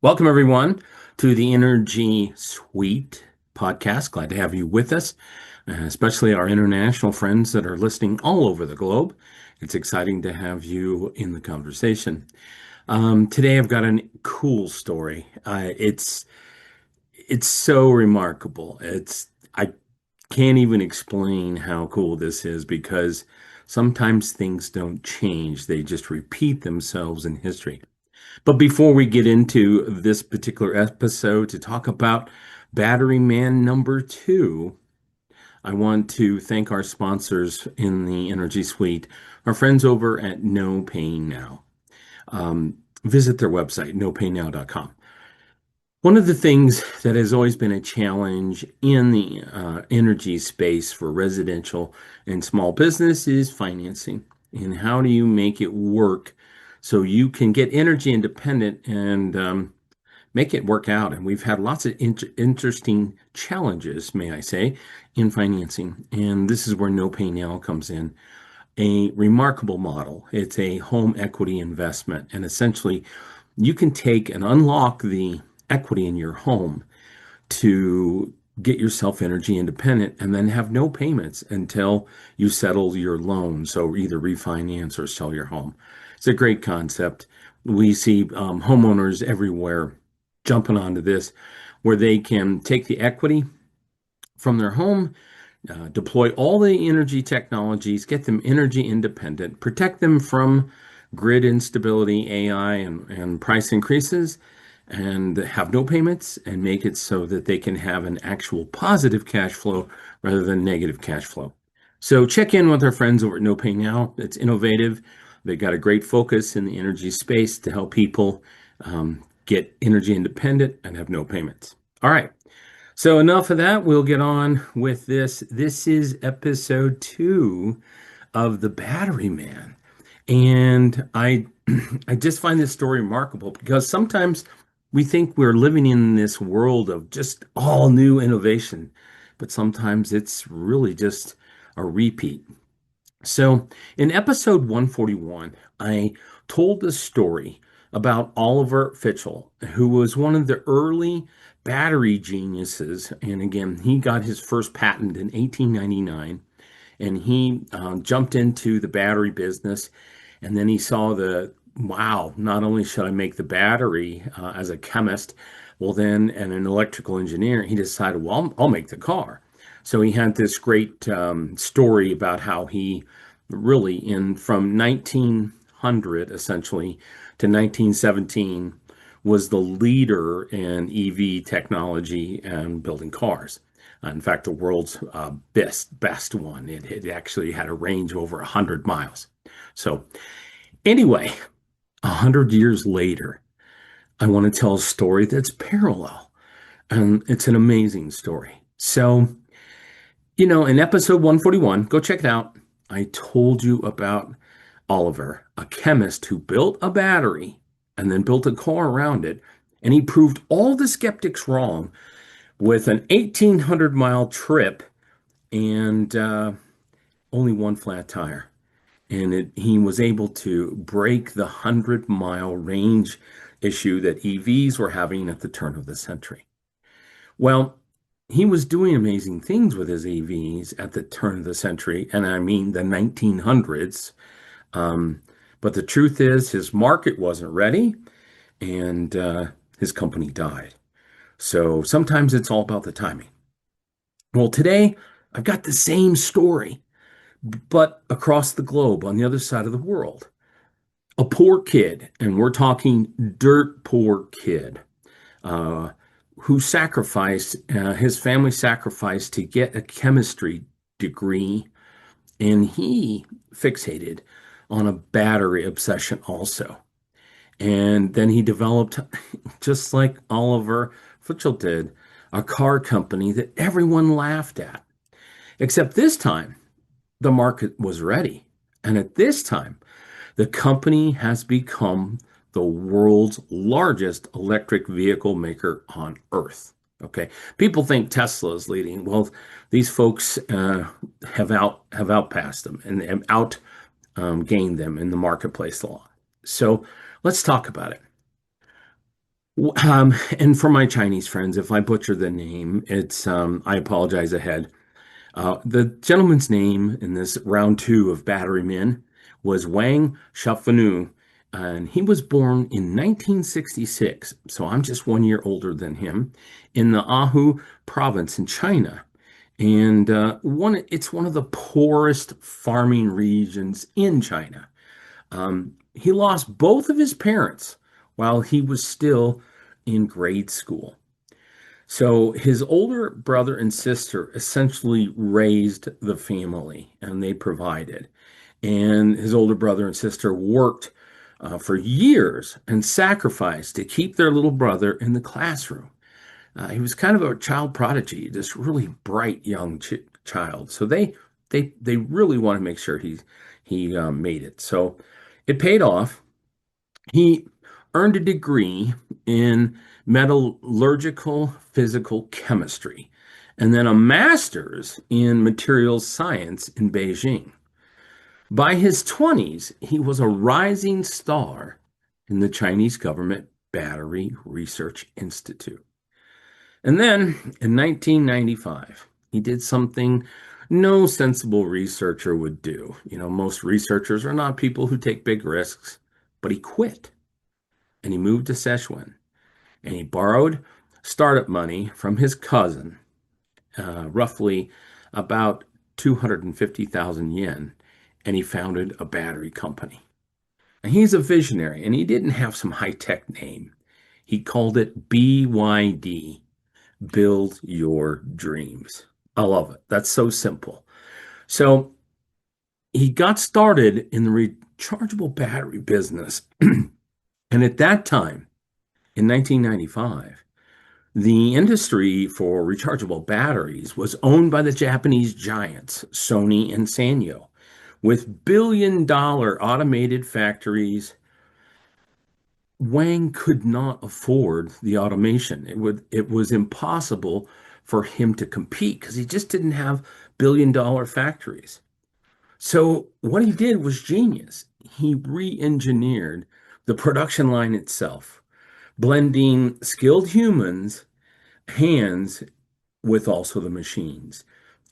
Welcome, everyone, to the Energy Suite podcast. Glad to have you with us, especially our international friends that are listening all over the globe. It's exciting to have you in the conversation. Today, I've got a cool story. It's so remarkable. I can't even explain how cool this is because sometimes things don't change; they just repeat themselves in history. But before we get into this particular episode to talk about Battery Man number two, I want to thank our sponsors in the Energy Suite, our friends over at No Pain Now. Visit their website, nopainnow.com. One of the things that has always been a challenge in the energy space for residential and small business is financing. And how do you make it work so you can get energy independent and make it work out? And we've had lots of interesting challenges, may I say, in financing. And this is where No Pay Now comes in. A remarkable model. It's a home equity investment. And essentially, you can take and unlock the equity in your home to get yourself energy independent and then have no payments until you settle your loan. So either refinance or sell your home. It's a great concept. We see homeowners everywhere jumping onto this where they can take the equity from their home, deploy all the energy technologies, get them energy independent, protect them from grid instability, AI, and price increases, and have no payments and make it so that they can have an actual positive cash flow rather than negative cash flow. So check in with our friends over at No Pay Now. It's innovative. They've got a great focus in the energy space to help people get energy independent and have no payments. All right. So enough of that. We'll get on with this. This is episode 2 of The Battery Man. And I I just find this story remarkable because sometimes we think we're living in this world of just all new innovation, but sometimes it's really just a repeat. So in episode 141, I told the story about Oliver Fitchell, who was one of the early battery geniuses. And again, he got his first patent in 1899, and he jumped into the battery business. And then he saw wow, not only should I make the battery as a chemist, well, then, and an electrical engineer, he decided, well, I'll make the car. So he had this great story about how he really, from 1900 essentially to 1917, was the leader in EV technology and building cars. In fact, the world's best one. It actually had a range of over 100 miles. So anyway, 100 years later, I want to tell a story that's parallel. And it's an amazing story. So, in episode 141, go check it out. I told you about Oliver, a chemist who built a battery and then built a car around it. And he proved all the skeptics wrong with an 1,800-mile trip and only one flat tire. And he was able to break the 100-mile range issue that EVs were having at the turn of the century. Well, he was doing amazing things with his EVs at the turn of the century, and I mean the 1900s. But the truth is, his market wasn't ready, and his company died. So sometimes it's all about the timing. Well, today I've got the same story, but across the globe on the other side of the world. A poor kid, and we're talking dirt poor kid, uh, who sacrificed, his family sacrificed to get a chemistry degree, and he fixated on a battery obsession also. And then he developed, just like Oliver Fitchell did, a car company that everyone laughed at. Except this time, the market was ready. And at this time, the company has become the world's largest electric vehicle maker on Earth. Okay, people think Tesla is leading. Well, these folks have outpassed them and have gained them in the marketplace a lot. So let's talk about it. And for my Chinese friends, if I butcher the name, I apologize ahead. The gentleman's name in this round two of Battery Men was Wang Chuanfu, and he was born in 1966. So I'm just 1 year older than him in the Ahu province in China. And it's one of the poorest farming regions in China. He lost both of his parents while he was still in grade school. So his older brother and sister essentially raised the family and they provided. And his older brother and sister worked for years and sacrificed to keep their little brother in the classroom. He was kind of a child prodigy, this really bright young child. So they really want to make sure he made it. So it paid off. He earned a degree in metallurgical physical chemistry and then a master's in materials science in Beijing. By his 20s, he was a rising star in the Chinese government Battery Research Institute. And then in 1995, he did something no sensible researcher would do. Most researchers are not people who take big risks, but he quit and he moved to Sichuan and he borrowed startup money from his cousin, roughly about 250,000 yen, and he founded a battery company. And he's a visionary and he didn't have some high-tech name. He called it BYD, Build Your Dreams. I love it. That's so simple. So he got started in the rechargeable battery business. And at that time, in 1995, the industry for rechargeable batteries was owned by the Japanese giants, Sony and Sanyo, with billion-dollar automated factories. Wang could not afford the automation. It was impossible for him to compete because he just didn't have billion-dollar factories. So what he did was genius. He re-engineered the production line itself, blending skilled humans, hands, with also the machines.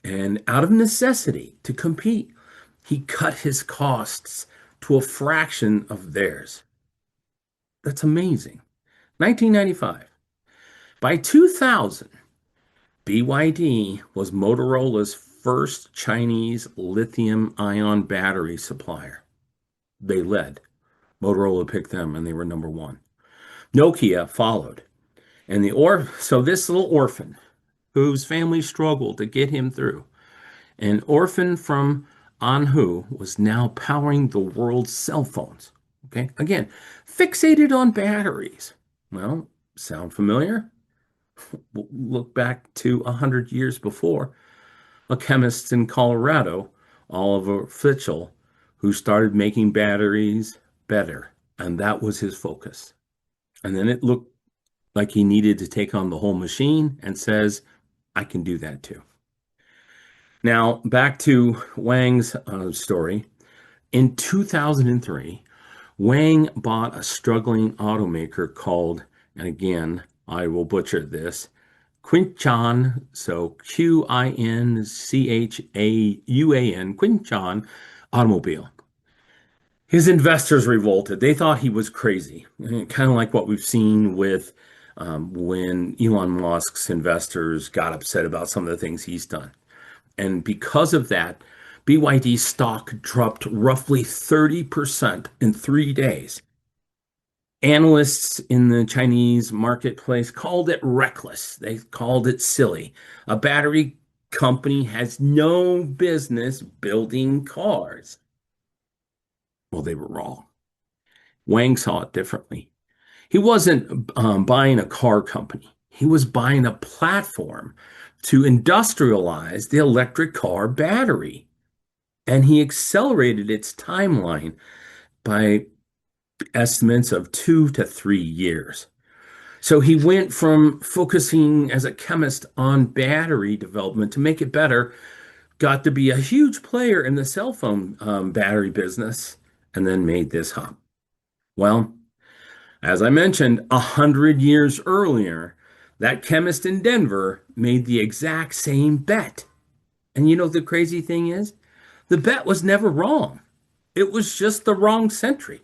And out of necessity to compete, he cut his costs to a fraction of theirs. That's amazing. 1995. By 2000, BYD was Motorola's first Chinese lithium ion battery supplier. They led. Motorola picked them and they were number one. Nokia followed. So this little orphan whose family struggled to get him through, an orphan from Anhu, was now powering the world's cell phones. Okay. Again, fixated on batteries. Well, sound familiar? Look back to 100 years before. A chemist in Colorado, Oliver Fitchell, who started making batteries better. And that was his focus. And then it looked like he needed to take on the whole machine and says, I can do that too. Now, back to Wang's story. In 2003, Wang bought a struggling automaker called, and again, I will butcher this, Quinchan, so Qinchan, Quinchan Automobile. His investors revolted. They thought he was crazy, kind of like what we've seen with when Elon Musk's investors got upset about some of the things he's done. And because of that, BYD stock dropped roughly 30% in 3 days. Analysts in the Chinese marketplace called it reckless. They called it silly. A battery company has no business building cars. Well, they were wrong. Wang saw it differently. He wasn't buying a car company. He was buying a platform to industrialize the electric car battery. And he accelerated its timeline by estimates of 2 to 3 years. So he went from focusing as a chemist on battery development to make it better, got to be a huge player in the cell phone battery business, and then made this hop. Well, As I mentioned, 100 years earlier, that chemist in Denver made the exact same bet. And you know the crazy thing is? The bet was never wrong. It was just the wrong century.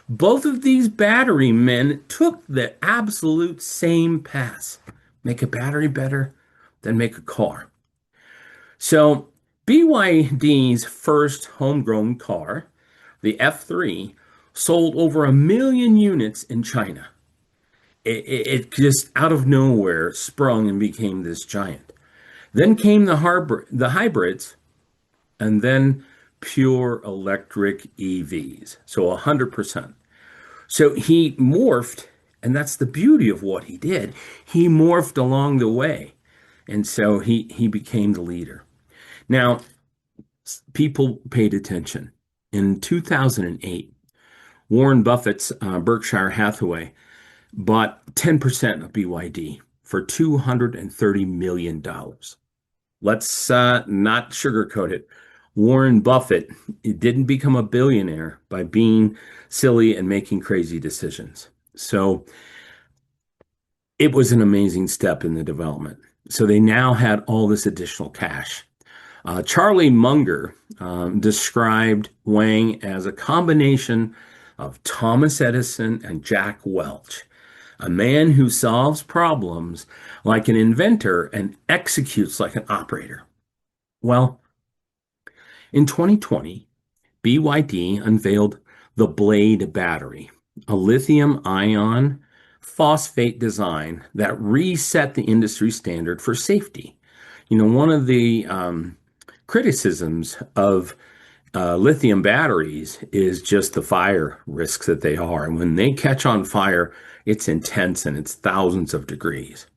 Both of these battery men took the absolute same path. Make a battery better, then make a car. So BYD's first homegrown car, the F3, sold over 1 million units in China. It just out of nowhere sprung and became this giant. Then came the hybrids, and then pure electric EVs. So 100%. So he morphed, and that's the beauty of what he did. He morphed along the way. And so he became the leader. Now, people paid attention. In 2008, Warren Buffett's Berkshire Hathaway bought 10% of BYD for $230 million. Let's not sugarcoat it. Warren Buffett didn't become a billionaire by being silly and making crazy decisions. So it was an amazing step in the development. So they now had all this additional cash. Charlie Munger described Wang as a combination of Thomas Edison and Jack Welch, a man who solves problems like an inventor and executes like an operator. Well, in 2020, BYD unveiled the Blade battery, a lithium ion phosphate design that reset the industry standard for safety. You know, one of the criticisms of lithium batteries is just the fire risks that they are. And when they catch on fire, it's intense and it's thousands of degrees.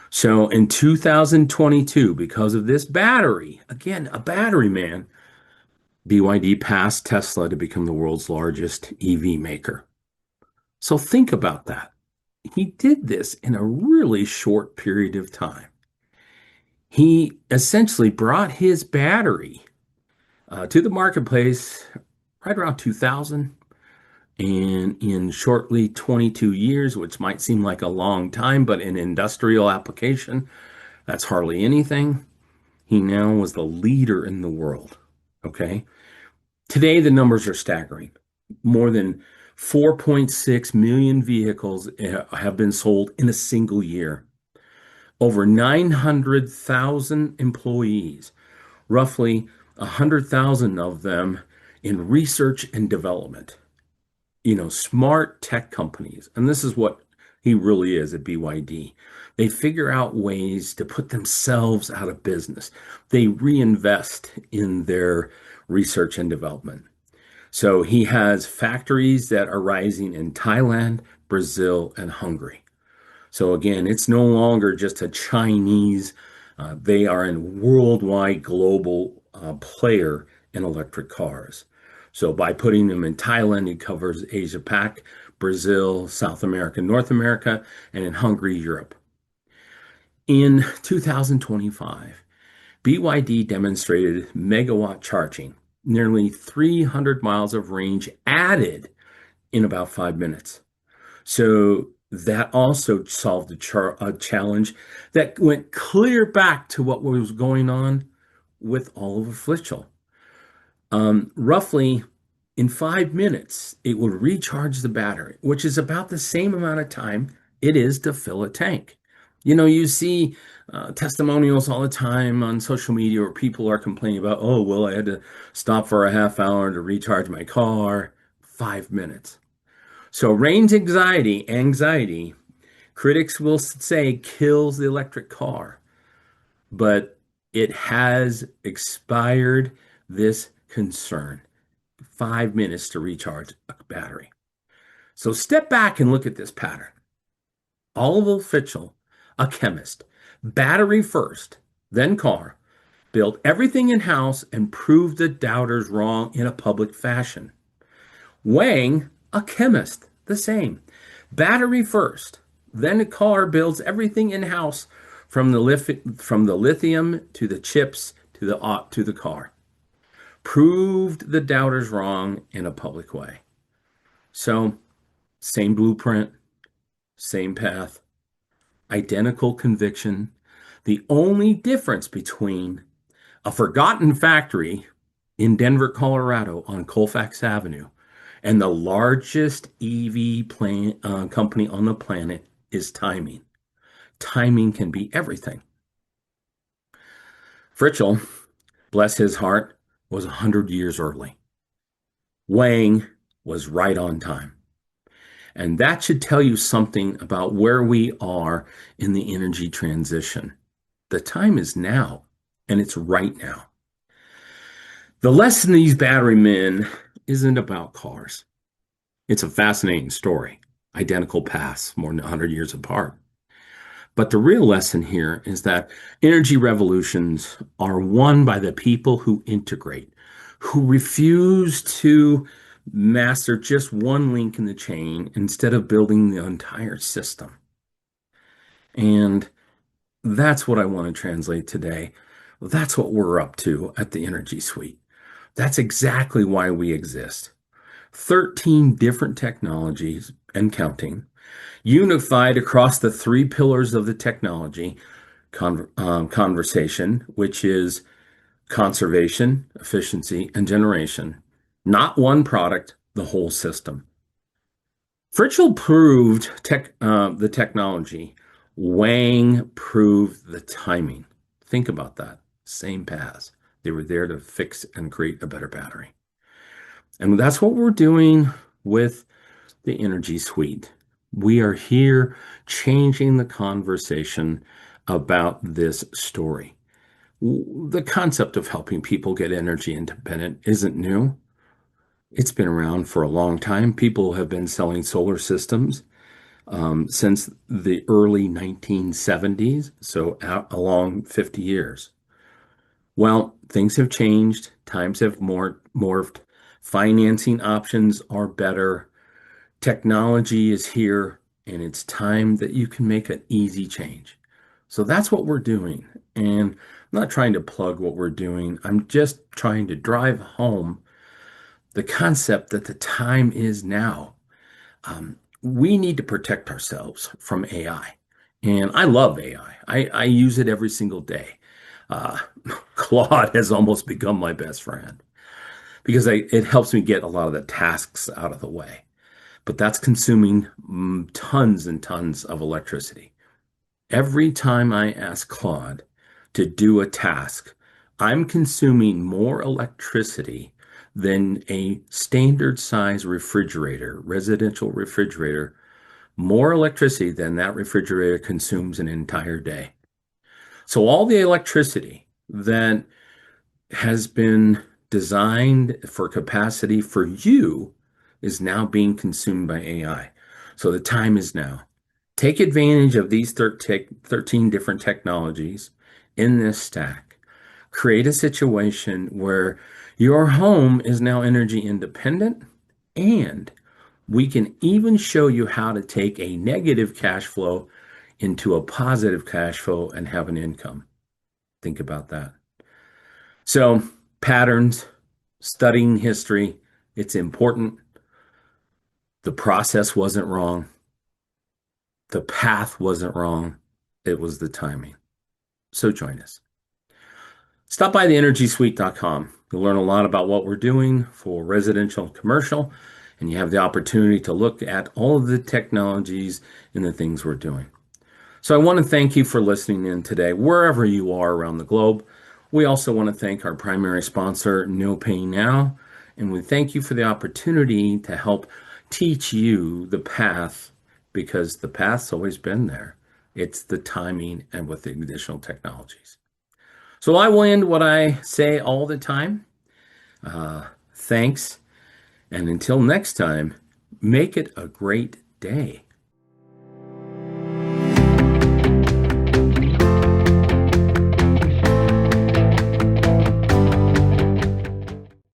So in 2022, because of this battery, again, a battery man, BYD passed Tesla to become the world's largest EV maker. So think about that. He did this in a really short period of time. He essentially brought his battery to the marketplace right around 2000. And in shortly 22 years, which might seem like a long time, but in industrial application, that's hardly anything. He now was the leader in the world. Okay. Today, the numbers are staggering. More than 4.6 million vehicles have been sold in a single year. Over 900,000 employees, roughly 100,000 of them in research and development. You know, smart tech companies, and this is what he really is at BYD. They figure out ways to put themselves out of business. They reinvest in their research and development. So he has factories that are rising in Thailand, Brazil, and Hungary. So again, it's no longer just a Chinese, they are a worldwide global player in electric cars. So by putting them in Thailand, it covers Asia Pac, Brazil, South America, North America, and in Hungary, Europe. In 2025, BYD demonstrated megawatt charging, nearly 300 miles of range added in about 5 minutes. So that also solved a challenge that went clear back to what was going on with Oliver Flitchell. Roughly in 5 minutes, it would recharge the battery, which is about the same amount of time it is to fill a tank. You know, you see testimonials all the time on social media where people are complaining about, oh, well, I had to stop for a half hour to recharge my car. 5 minutes. So range anxiety, critics will say kills the electric car, but it has expired this concern. 5 minutes to recharge a battery. So step back and look at this pattern. Oliver Fitchell, a chemist, battery first, then car, built everything in-house and proved the doubters wrong in a public fashion. Wang, a chemist, the same. Battery first, then a car builds everything in-house from the lithium to the chips to the car. Proved the doubters wrong in a public way. So Same blueprint, same path, identical conviction. The only difference between a forgotten factory in Denver, Colorado on Colfax Avenue and the largest company on the planet is timing. Timing can be everything. Fritschel, bless his heart, was 100 years early. Wang was right on time. And that should tell you something about where we are in the energy transition. The time is now, and it's right now. The lesson of these battery men isn't about cars. It's a fascinating story, identical paths more than 100 years apart. But the real lesson here is that energy revolutions are won by the people who integrate, who refuse to master just one link in the chain instead of building the entire system. And that's what I want to translate today. That's what we're up to at the Energy Suite. That's exactly why we exist. 13 different technologies and counting, unified across the three pillars of the technology conversation, which is conservation, efficiency, and generation. Not one product, the whole system. Fritschel proved the technology. Wang proved the timing. Think about that. Same paths. They were there to fix and create a better battery. And that's what we're doing with the Energy Suite. We are here changing the conversation about this story. The concept of helping people get energy independent isn't new. It's been around for a long time. People have been selling solar systems since the early 1970s, so along 50 years. Well, things have changed. Times have morphed. Financing options are better. Technology is here, and it's time that you can make an easy change. So that's what we're doing. And I'm not trying to plug what we're doing. I'm just trying to drive home the concept that the time is now. We need to protect ourselves from AI. And I love AI. I use it every single day. Uh, Claude has almost become my best friend because it helps me get a lot of the tasks out of the way. But that's consuming tons and tons of electricity. Every time I ask Claude to do a task, I'm consuming more electricity than a standard size refrigerator, residential refrigerator, more electricity than that refrigerator consumes an entire day. So all the electricity that has been designed for capacity for you is now being consumed by AI. So the time is now. Take advantage of these 13 different technologies in this stack. Create a situation where your home is now energy independent, and we can even show you how to take a negative cash flow into a positive cash flow and have an income. Think about that. So, patterns, studying history, it's important. The process wasn't wrong. The path wasn't wrong. It was the timing. So join us. Stop by theenergysuite.com. You'll learn a lot about what we're doing for residential and commercial, and you have the opportunity to look at all of the technologies and the things we're doing. So I want to thank you for listening in today, wherever you are around the globe. We also want to thank our primary sponsor, No Pay Now, and we thank you for the opportunity to help teach you the path, because the path's always been there. It's the timing and with the additional technologies. So I will end what I say all the time. Thanks. And until next time, make it a great day.